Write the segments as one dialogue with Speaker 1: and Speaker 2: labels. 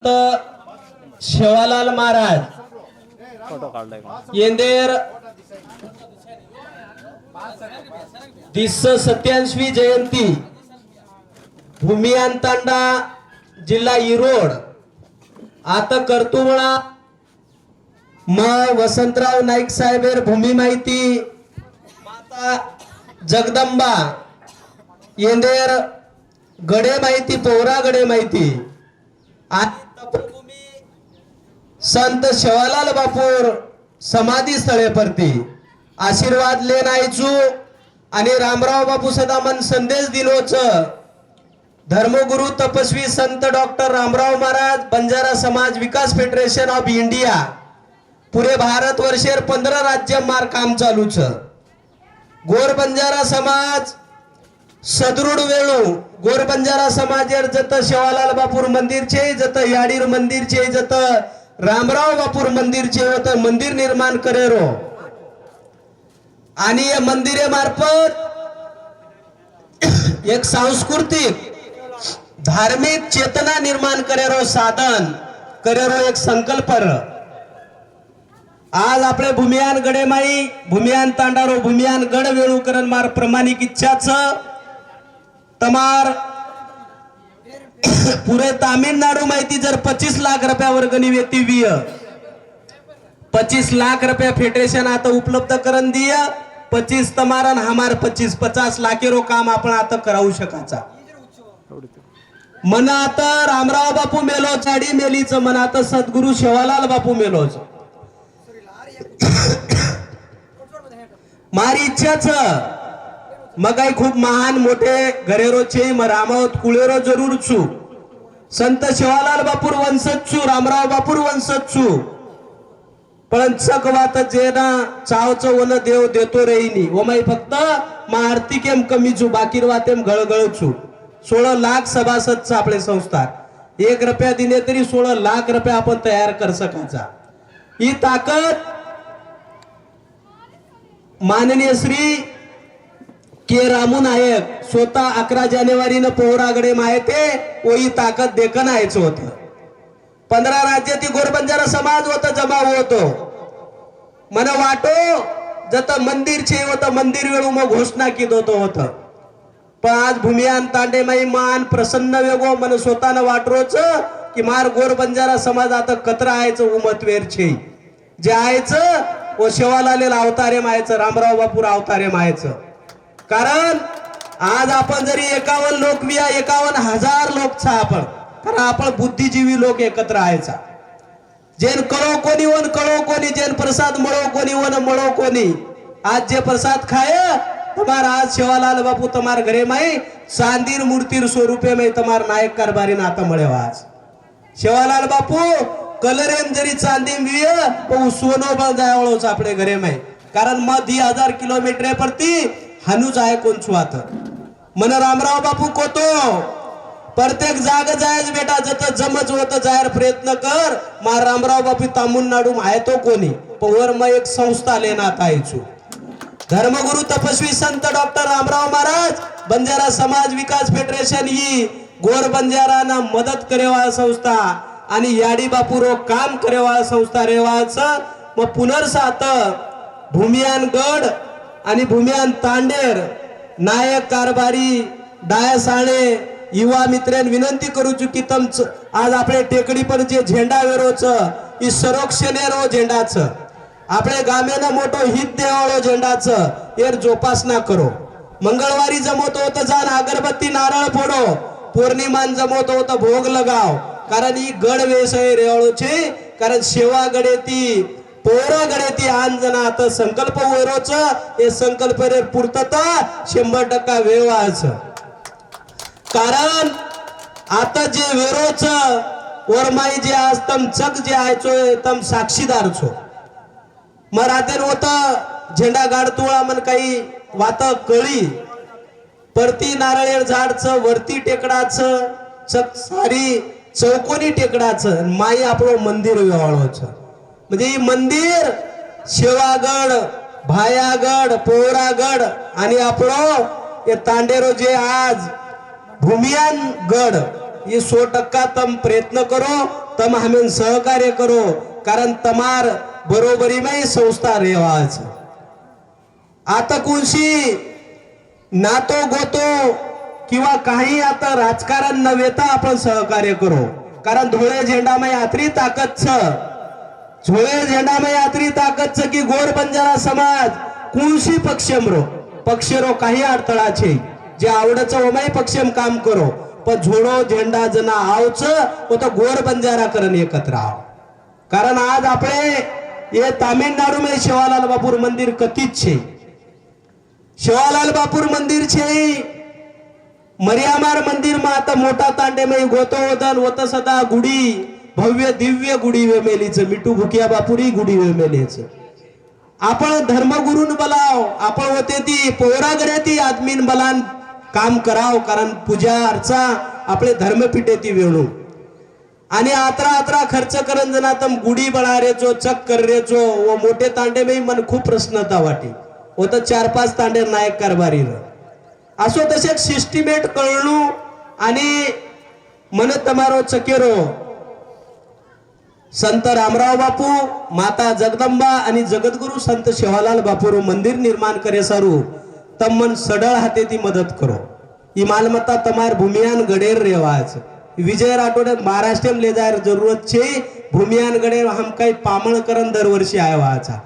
Speaker 1: शेवालाल महाराज येंदेर 287वी जयंती भूमियान तांडा जिल्हा इरोड आता कर्तुमळा म वसंतराव नाईक साहेबेर भूमी माहिती माता जगदंबा येंदेर गडे माहिती पोहरा गडे माहिती आणि तपोभूमी संत शेवालाल बापूर समाधी स्थळे परती आशीर्वाद लेन आयचू आणि रामराव बापू सदामन संदेश दिलोच धर्मगुरु तपस्वी संत डॉक्टर रामराव महाराज बंजारा समाज विकास फेडरेशन ऑफ इंडिया पुरे भारत वर्षेर 15 राज्य मार काम चालूच गोर बंजारा समाज सदृढ वेळू गोर बंजारा समाजेर जत शेवालाल बापूर मंदिर छे जत याडीर मंदिर छे जत रामराव बापूर मंदिर छे वत मंदिर निर्माण करेरो आणि या मंदिरे मार्फत एक सांस्कृतिक धार्मिक चेतना निर्माण करेरो साधन करेरो एक संकल्प आज आपले भूमियान गडेमाई भूमियान तांडारो भूमियान गड वेळूकरण मार प्रमाणिक इच्छाच तमार पुरे तामिळनाडू माहिती जर 25 लाख रुपया वर्गणी व्यक्ती 25 लाख रुपया फेडरेशन आता उपलब्ध करून दिय 25 तमारन हमार 50 लाखेरो काम आपण आता करावू शकाचा मन आता रामराव बापू मेलो चाडी मेलीच मन आता सद्गुरु शेवालाल बापू मेलोच मारी इच्छाच मग काही खूप महान मोठे घरेरो छे म रामावत कुळेरो जरूर छु संत शेवालाल बापूर वंशज छु रामराव बापूर वंशज छु पण चकवात जे ना चावच वन देव देतो रेईनी ओमाई फक्त महाआरती केम कमी छु बाकी वातेम गळगळ छु 16 लाख सभासद आपले संस्था 1 रुपया दिने तरी 16 लाख रुपया आपण तयार कर सकाचा ही ताकद माननीय श्री के रामू नायक स्वतः 11 जानेवारी न पोहरागडे माहिती ओई ताकद देखन आयचं होतं 15 राज्यातील गोरबंजारा समाज होता जमा होतो मन वाटो जत मंदिर छे होतं मंदिर वेळू मग घोषणा की होतं पण आज भूमियान तांडे माई मान प्रसन्न वेगो मन स्वतःनं वाटरोच की मार गोरबंजारा समाज आता कत्र आयचं उमतवेर छे जे आयचं व शेवालालेल अवतारे मायचं रामराव बापूर अवतारे मायचं कारण आज आपण जरी 51 लोक 51,000 लोक छा आपण कारण आपण बुद्धिजीवी लोक एकत्र आयचा जेन कळो कोणी वन कळो कोणी जेन प्रसाद मळो कोणी वन मळो कोणी आज जे प्रसाद खाय तुम्हार आज शेवालाल बापू तुम्हार घरे माई चांदीर मूर्तीर स्वरूपे में तुम्हार नायक कारभारी नाता मळे आज शेवालाल बापू कलरेम जरी चांदी विय पण सोनो बळ जायवळोच आपले घरे माई कारण मग 1000 किलोमीटर परती हनुज आहे कोण छुआत मन रामराव बापू कोतो प्रत्येक जाग जायच बेटा जत जमच होत जायर प्रयत्न कर मा रामराव बापू तामिळनाडू आहे तो कोणी पवर मग एक संस्था लेनात आयचू धर्मगुरु तपस्वी संत डॉक्टर रामराव महाराज बंजारा समाज विकास फेडरेशन ही गोर बंजाराना मदत करेवा संस्था आणि याडी बापूरो काम करेवा संस्था रेवाच मग पुनर्सात भूमियान गड आणि भूमियान तांडेर नायक कारभारी डायसाणे युवा मित्रेन विनंती करू की तमच आज आपले टेकडी पर जे झेंडा वेरोच ही संरक्षणेरो झेंडाच आपले गामेनं मोठो हित देवाळो झेंडाच एर जोपासना करो मंगळवारी जमवतो होत जाण अगरबत्ती नारळ फोडो पौर्णिमान जमवतो होत भोग लगाव कारण ही गड वेसय रेवाळोचे कारण सेवा गडेती पोरा गडेती आंजना आता संकल्प वेरोच हे संकल्प रे पूर्तता 100% वेवाच कारण आता जे वेरोच वरमाई जे आज तम चक जे आयचो तम साक्षीदार छो मराठेन होता झेंडा गाडतोळा मन काही वात कळी परती नारळेर झाडचं वरती टेकडाचं चक सारी चौकोनी टेकडाचं माई आपलं मंदिर वेवाळोच म्हणजे ही मंदिर शेवागड भायागड पोहरागड आणि आपलं हे तांडेरो जे आज भूमियान गड ये 100% तम प्रयत्न करो तम हमें सहकार्य करो कारण तमार बरोबरी में संस्था रेवाच आता कोणशी नातो गोतो किंवा काही आता राजकारण नव्हेता आपण सहकार्य करो कारण धुळे झेंडा में यात्री ताकद छ धुळे झेंडा में यात्री ताकद छ की गोर बंजारा समाज कोणशी पक्षेरो काही अडथळा छे जे आवडच ओमाई पक्षम काम करो पण झोडो झेंडा जना आवच वो तो गोर बंजारा करन एकत्र आओ कारण आज आपले ये तामिळनाडु में शिवालाल बापूर मंदिर कथित छे शिवालाल बापूर मंदिर छे मरियामार मंदिर में आता मोठा तांडे में गोतोदन होत सदा गुडी भव्य दिव्य गुडी वेमेलीच मिठू भुकिया बापुरी गुडी वेमेलीच आपण धर्मगुरून बलाव आपण होते ती पोरागरे ती आदमीन बलान काम कराव कारण पूजा अर्चा आपले धर्मपीठे ती वेणू आणि आत्रा खर्च करन जना तम गुडी बळारेचो चक कररेचो व मोठे तांडे में मन खूप प्रश्नता वाटी होत 4-5 तांडे नायक कारभारी असो तसे सिस्टिमेट कळणू आणि मन तमारो चकेरो संत रामराव बापू माता जगदंबा आणि जगद्गुरु संत शिवालाल बापूरो मंदिर निर्माण करे सारू तम मन सडळ हाते ती मदत करो ही मालमत्ता तमार भूमियान गडेर रेवाज विजय राठोडे महाराष्ट्र में ले जाए जरूरत छे भूमियान गडेर हम काही पामण करन दरवर्षी आयवाचा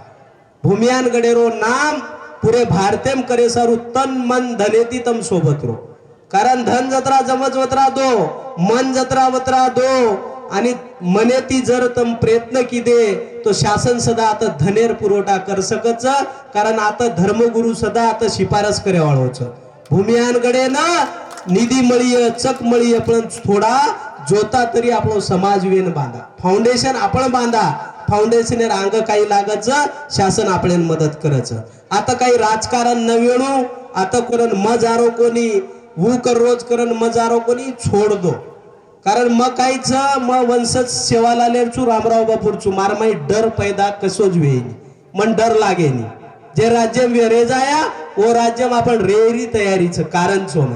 Speaker 1: भूमियान गडेरो नाम पुरे भारतेम करे सारू तन मन धनेती तम सोबत रो कारण धन जत्रा जमज वत्रा दो मन जत्रा वत्रा दो आणि मनेती जर तम प्रयत्न की दे तो शासन सदा आता धनेर पुरवठा कर सकच कारण आता धर्मगुरु सदा आता शिफारस करे वाळोच भूमियान गडे ना निधी मळीय चक मळीय पण थोडा जोता तरी आपलो समाज वेन बांधा फाउंडेशन आपण बांधा फाउंडेशन अंग काही लागच शासन आपल्यान मदत करच आता काही राजकारण न वेणू आता करन मजारो कोणी वू कर रोज करन मजारो कोणी छोड़ दो कारण मग काहीच मग वंशज सेवालालेरचू रामराव बापूरचू मारमाई डर पैदा कसोज वेईनी मन डर लागेनी जे राज्य रे जाया वो राज्य आपण रेरी तयारीच कारण सोन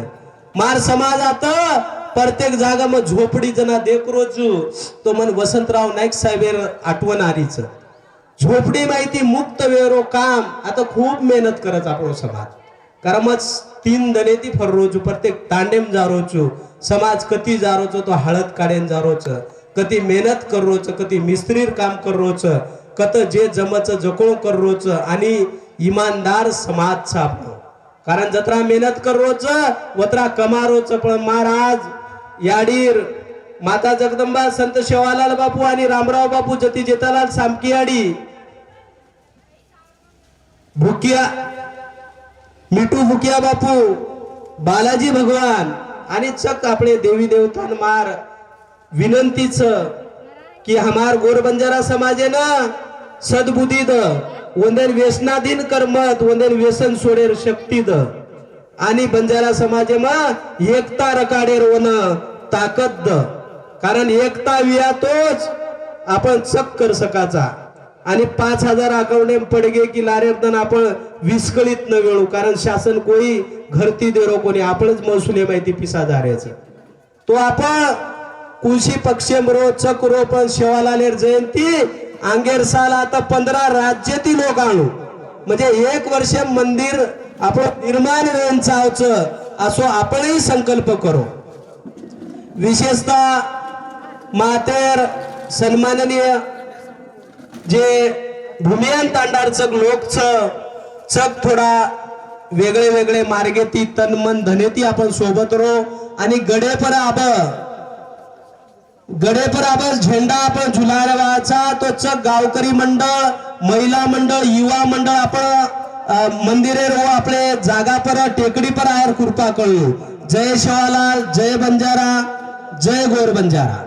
Speaker 1: मार समाज आता प्रत्येक जागा मग झोपडी जना देख रोजू तो मन वसंतराव नाईक साहेब आठवण आरीच झोपडी माहिती मुक्त वेरो काम आता खूप मेहनत करत आपण समाज कारण मग 3 दनेती फर रोजू प्रत्येक तांडेम जारोचू समाज कती जारोचो तो हळद काढेन जारोच कती मेहनत करोच कती मिस्त्रीर काम करोच कत जे जमच जकोळ करोच आणि इमानदार समाज छापलो कारण जत्रा मेहनत करोच वत्रा कमारोच पण महाराज याडीर माता जगदंबा संत शिवालाल बापू आणि रामराव बापू जती जेतालाल सामकी याडी भुकिया मिठू भुकिया बापू बालाजी भगवान आणि चक आपले देवी देवतान मार विनंतीच की हमार गोर बंजारा समाजे ना सद्बुद्धी द वंदन व्यसनाधीन कर्मत वंदन व्यसन सोडेर शक्ती द आणि बंजारा समाजे मा एकता रकाडेर वन ताकद द कारण एकता विया तोच आपण चक कर सकाचा आणि 5000 अकाउंट पडगे की लारेदन आपण विस्कळीत न वेळू कारण शासन कोई घरती देरो कोणी आपणच महसुले माहिती पिसा जाऱ्याचं तो आपण कुशी पक्षेमरो चक्रो पण शिवालालेर जयंती अंगेर साल आता 15 राज्यातील लोक आणू म्हणजे 1 वर्ष मंदिर आपण निर्माण वेंचावच असो आपणही संकल्प करो विशेषतः मातेर सन्माननीय जे भूमियान तांडारचक लोक चक थोडा वेगळे वेगळे मार्गे ती तन मन धनेती आपण सोबत रो आणि गडे पर आब झेंडा आपण झुलारवाचा तो चक गावकरी मंडळ महिला मंडळ युवा मंडळ आपण मंदिरे रो आपले जागा पर टेकडी पर आयर कृपा कळू जय शिवालाल जय बंजारा जय गोर बंजारा।